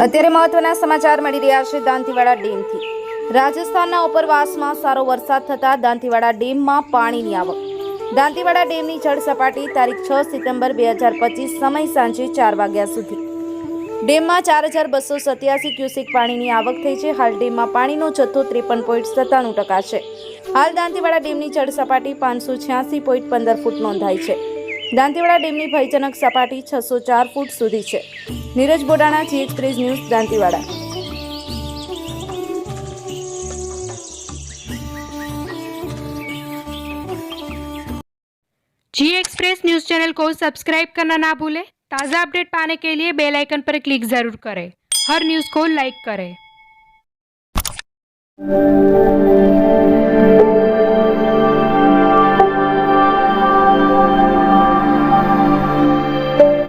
અત્યારે મહત્વના સમાચાર મળી રહ્યા છે દાંતીવાડા ડેમથી। રાજસ્થાનના ઉપરવાસમાં સારો વરસાદ થતાં દાંતીવાડા ડેમમાં પાણીની આવક। દાંતીવાડા ડેમની જળ સપાટી તારીખ 6 સપ્ટેમ્બર 2025 સમય સાંજે 4 વાગ્યા સુધી ડેમમાં 4287 ક્યુસેક પાણીની આવક થઈ છે। હાલ ડેમમાં પાણીનો જથ્થો 53.97% છે। હાલ દાંતીવાડા ડેમની જળ સપાટી 586.15 ફૂટ નોંધાઈ છે। દાંતીવાડા ડેમની ભયજનક સપાટી 604 ફૂટ સુધી છે। નીરજ બોડાણા, જી એક્સપ્રેસ ન્યૂઝ, दांतीवाड़ा। जी एक्सप्रेस न्यूज़ चैनल को सब्सक्राइब करना ना भूलें। ताज़ा अपडेट पाने के लिए बेल आइकन पर क्लिक ज़रूर करें। हर न्यूज़ को लाइक करें।